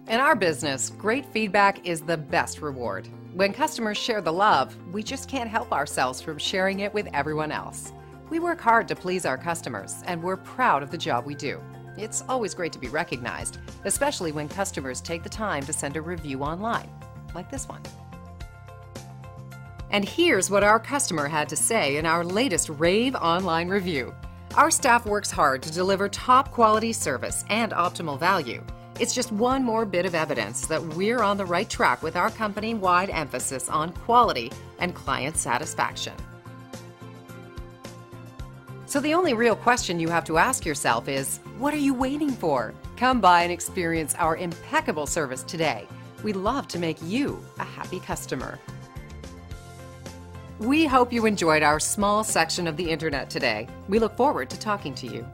In our business, great feedback is the best reward. When customers share the love, we just can't help ourselves from sharing it with everyone else. We work hard to please our customers, and we're proud of the job we do. It's always great to be recognized, especially when customers take the time to send a review online, like this one. And here's what our customer had to say in our latest rave online review. Our staff works hard to deliver top quality service and optimal value. It's just one more bit of evidence that we're on the right track with our company-wide emphasis on quality and client satisfaction. So the only real question you have to ask yourself is, what are you waiting for? Come by and experience our impeccable service today. We'd love to make you a happy customer. We hope you enjoyed our small section of the internet today. We look forward to talking to you.